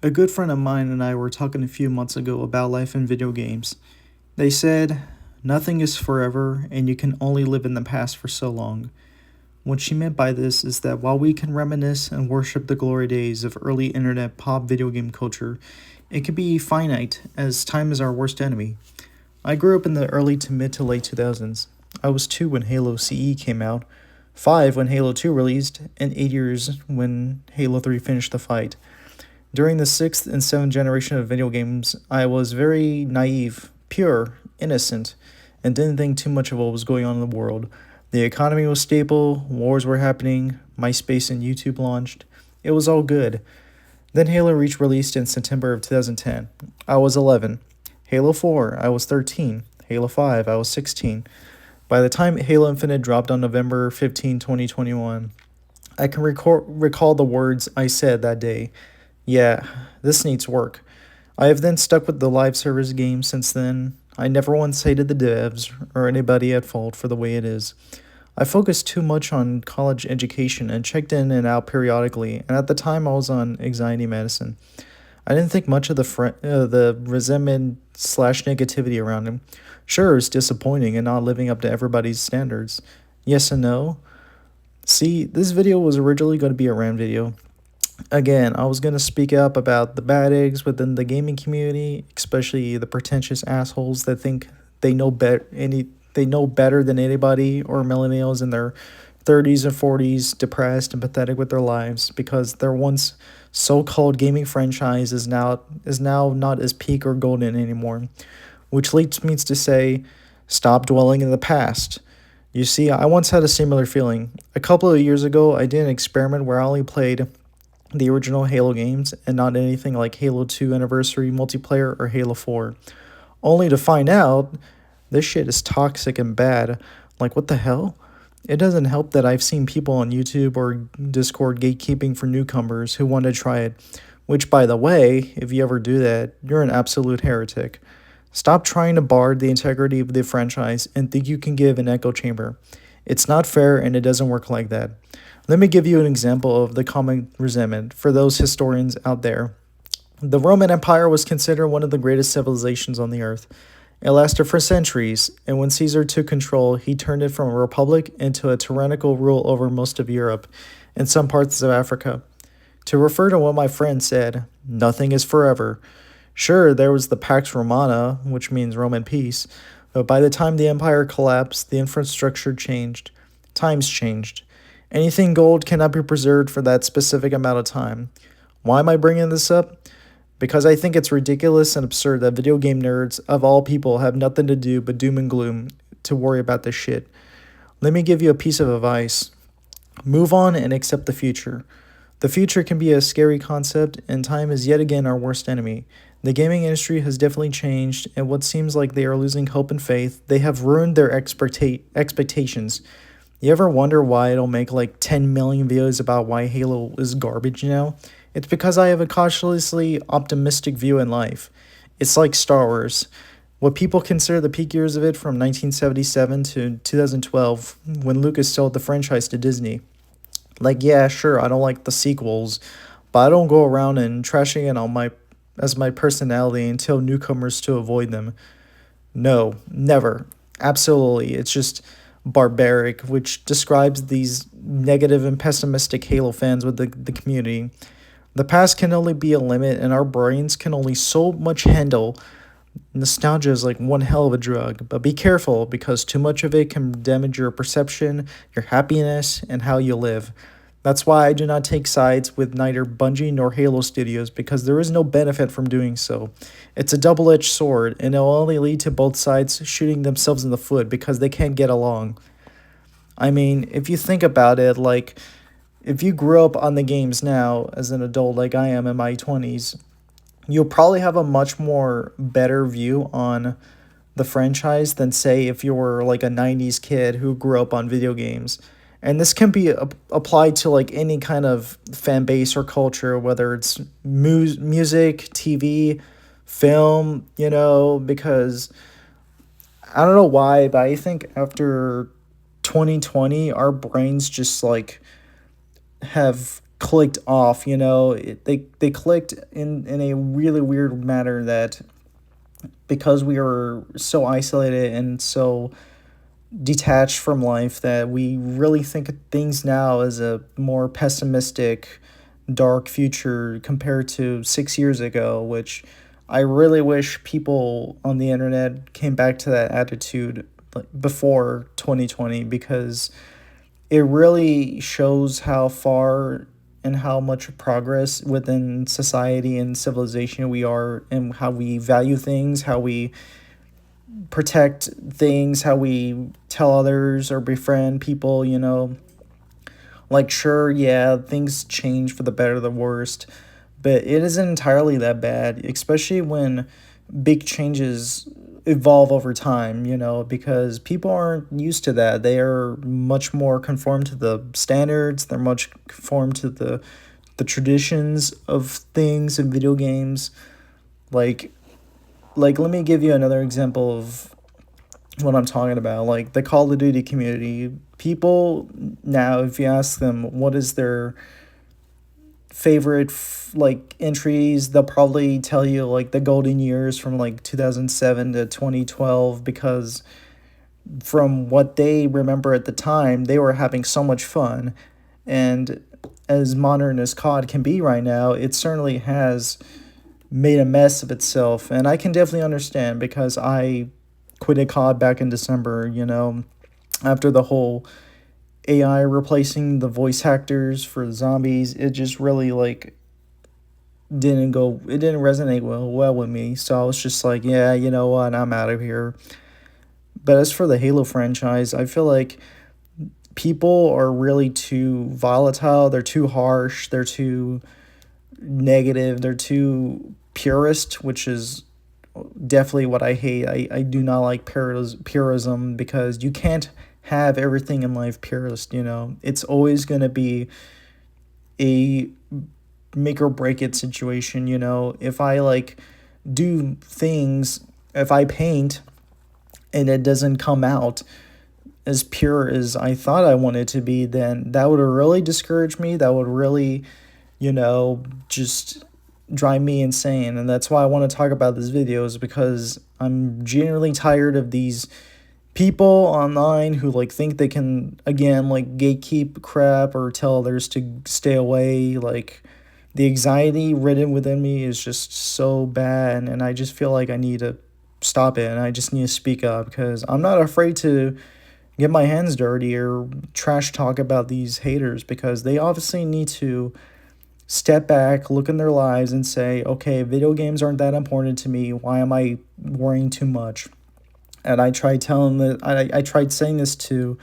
A good friend of mine and I were talking a few months ago about life in video games. They said, nothing is forever and you can only live in the past for so long. What she meant by this is that while we can reminisce and worship the glory days of early internet pop video game culture, it can be finite as time is our worst enemy. I grew up in the early to mid to late 2000s. I was 2 when Halo CE came out, 5 when Halo 2 released, and 8 years when Halo 3 finished the fight. During the sixth and seventh generation of video games, I was very naive, pure, innocent, and didn't think too much of what was going on in the world. The economy was stable, wars were happening, MySpace and YouTube launched. It was all good. Then Halo Reach released in September of 2010. I was 11. Halo 4, I was 13. Halo 5, I was 16. By the time Halo Infinite dropped on November 15, 2021, I can recall the words I said that day. Yeah, this needs work. I have then stuck with the live service game since then. I never once hated the devs or anybody at fault for the way it is. I focused too much on college education and checked in and out periodically, and at the time I was on anxiety medicine. I didn't think much of the resentment slash negativity around him. Sure, it's disappointing and not living up to everybody's standards. Yes and no. See, this video was originally going to be a rant video. Again, I was going to speak up about the bad eggs within the gaming community, especially the pretentious assholes that think they know better than anybody, or millennials in their 30s and 40s depressed and pathetic with their lives because their once so-called gaming franchise is now not as peak or golden anymore, which leads me to say stop dwelling in the past. You see, I once had a similar feeling. A couple of years ago, I did an experiment where I only played the original Halo games and not anything like Halo 2 Anniversary Multiplayer or Halo 4, only to find out this shit is toxic and bad. Like, what the hell? It doesn't help that I've seen people on YouTube or Discord gatekeeping for newcomers who want to try it, which, by the way, if you ever do that, you're an absolute heretic. Stop trying to bar the integrity of the franchise and think you can give an echo chamber. It's not fair and it doesn't work like that. Let me give you an example of the common resentment for those historians out there. The Roman Empire was considered one of the greatest civilizations on the earth. It lasted for centuries, and when Caesar took control, he turned it from a republic into a tyrannical rule over most of Europe and some parts of Africa. To refer to what my friend said, nothing is forever. Sure, there was the Pax Romana, which means Roman peace, but by the time the empire collapsed, the infrastructure changed. Times changed. Anything gold cannot be preserved for that specific amount of time. Why am I bringing this up? Because I think it's ridiculous and absurd that video game nerds, of all people, have nothing to do but doom and gloom to worry about this shit. Let me give you a piece of advice. Move on and accept the future. The future can be a scary concept, and time is yet again our worst enemy. The gaming industry has definitely changed, and what seems like they are losing hope and faith, they have ruined their expectations. You ever wonder why I don't make like 10 million videos about why Halo is garbage now? It's because I have a cautiously optimistic view in life. It's like Star Wars. What people consider the peak years of it from 1977 to 2012, when Lucas sold the franchise to Disney. Like, yeah, sure, I don't like the sequels, but I don't go around and trashing it on my as my personality and tell newcomers to avoid them. No, never. Absolutely. It's just barbaric, which describes these negative and pessimistic Halo fans with the community. The past can only be a limit, and our brains can only so much handle. Nostalgia is like one hell of a drug, but be careful because too much of it can damage your perception, your happiness, and how you live. That's why I do not take sides with neither Bungie nor Halo Studios because there is no benefit from doing so. It's a double edged sword, and it will only lead to both sides shooting themselves in the foot because they can't get along. I mean, if you think about it, like, if you grew up on the games now as an adult, like I am in my 20s, you'll probably have a much more better view on the franchise than, say, if you were like a 90s kid who grew up on video games. And this can be applied to like any kind of fan base or culture, whether it's music, TV, film, because I don't know why, but I think after 2020, our brains just like have clicked off, you know. They clicked in a really weird manner that because we were so isolated and so detached from life that we really think of things now as a more pessimistic, dark future compared to 6 years ago, which I really wish people on the internet came back to that attitude like before 2020, because it really shows how far and how much progress within society and civilization we are, and how we value things, how we protect things, how we tell others or befriend people, you know. Like, sure, yeah, things change for the better or the worst, but it isn't entirely that bad, especially when big changes evolve over time, you know, because people aren't used to that. They are much more conformed to the standards, they're much conformed to the traditions of things in video games. Like let me give you another example of what I'm talking about. Like the Call of Duty community, people now, if you ask them what is their favorite like entries, they'll probably tell you like the golden years from like 2007 to 2012, because from what they remember at the time, they were having so much fun. And as modern as COD can be right now, it certainly has made a mess of itself. And I can definitely understand, because I quitted COD back in December, you know, after the whole AI replacing the voice actors for the zombies. It just really like it didn't resonate well with me. So I was just like, yeah, you know what, I'm out of here. But as for the Halo franchise, I feel like people are really too volatile, they're too harsh, they're too negative, they're too purist, which is definitely what I hate. I do not like purism, because you can't have everything in life purist, you know. It's always going to be a make or break it situation, you know. If I like do things, if I paint and it doesn't come out as pure as I thought I wanted to be, then that would really discourage me. That would really, you know, just drive me insane. And that's why I want to talk about this video, is because I'm genuinely tired of these people online who like think they can, again, like gatekeep crap or tell others to stay away. Like the anxiety ridden within me is just so bad, and I just feel like I need to stop it, and I just need to speak up, because I'm not afraid to get my hands dirty or trash talk about these haters, because they obviously need to step back, look in their lives, and say, okay, video games aren't that important to me. Why am I worrying too much? And I tried saying this to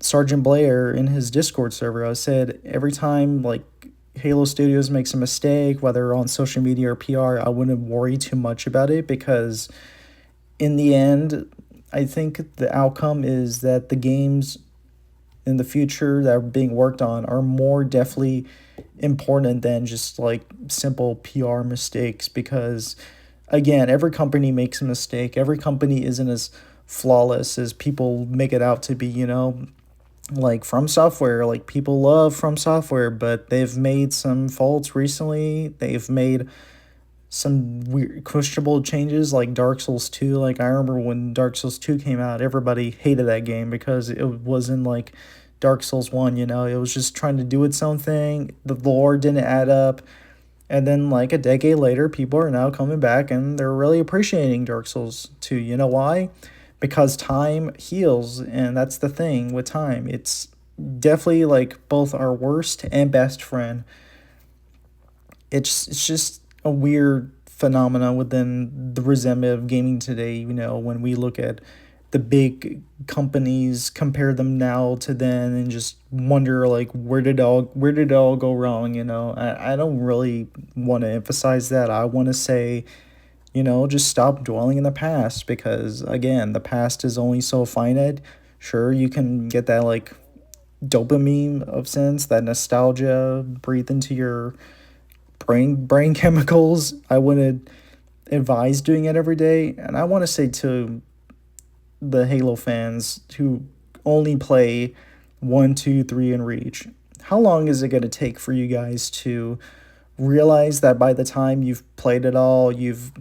Sergeant Blair in his Discord server. I said every time like Halo Studios makes a mistake, whether on social media or PR, I wouldn't worry too much about it, because in the end, I think the outcome is that the games in the future that are being worked on are more definitely important than just like simple PR mistakes, because again, every company makes a mistake. Every company isn't as flawless as people make it out to be, you know. Like From Software, like people love From Software, but they've made some faults recently. They've made some weird questionable changes like Dark Souls 2. Like I remember when Dark Souls 2 came out, everybody hated that game because it wasn't like Dark Souls 1, you know. It was just trying to do its own thing. The lore didn't add up. And then like a decade later, people are now coming back and they're really appreciating Dark Souls 2. You know why? Because time heals, and that's the thing with time. It's definitely like both our worst and best friend. It's just a weird phenomena within the resentment of gaming today, you know, when we look at the big companies, compare them now to then, and just wonder like where did it all go wrong, you know. I don't really want to emphasize that. I want to say, you know, just stop dwelling in the past, because again, the past is only so finite. Sure, you can get that like dopamine of sense, that nostalgia breathe into your brain chemicals. I wouldn't advise doing it every day. And I want to say to the Halo fans who only play 1, 2, 3, and Reach, how long is it going to take for you guys to realize that by the time you've played it all, you've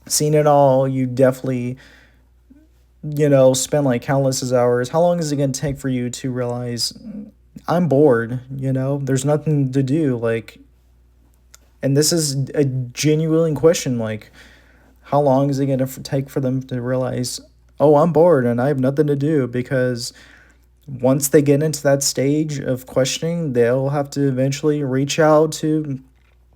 seen it all, you definitely, spend like countless hours? How long is it going to take for you to realize I'm bored, there's nothing to do? Like, and this is a genuine question. Like, how long is it going to take for them to realize, oh, I'm bored and I have nothing to do? Because once they get into that stage of questioning, they'll have to eventually reach out to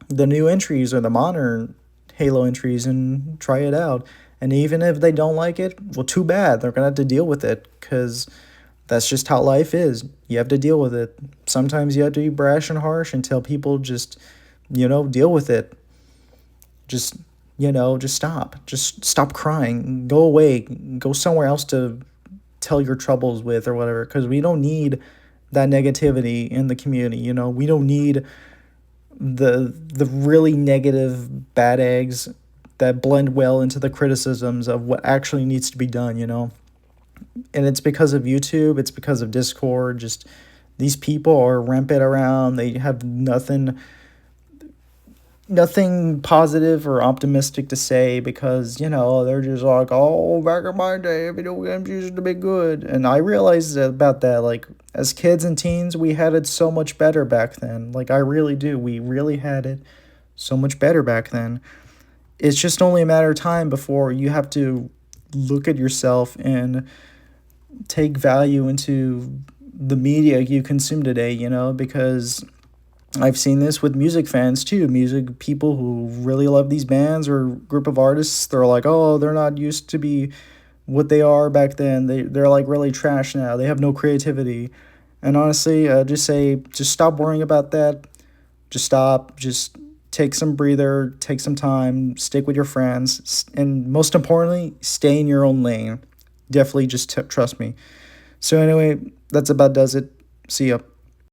the new entries or the modern Halo entries and try it out. And even if they don't like it, well, too bad. They're going to have to deal with it because that's just how life is. You have to deal with it. Sometimes you have to be brash and harsh and tell people just, deal with it. Just, just stop. Just stop crying. Go away. Go somewhere else to tell your troubles with or whatever, because we don't need that negativity in the community. We don't need the really negative bad eggs that blend well into the criticisms of what actually needs to be done. And it's because of YouTube, it's because of Discord. Just these people are rampant around. They have nothing positive or optimistic to say because, they're just like, oh, back in my day, video games used to be good. And I realized about that. Like, as kids and teens, we had it so much better back then. Like, I really do. We really had it so much better back then. It's just only a matter of time before you have to look at yourself and take value into the media you consume today, because I've seen this with music fans too. Music people who really love these bands or group of artists, they're like, oh, they're not used to be what they are back then. They're like really trash now. They have no creativity. And honestly, just stop worrying about that. Just stop. Just take some breather, take some time, stick with your friends, and most importantly, stay in your own lane. Definitely just trust me. So anyway, that's about does it. See ya.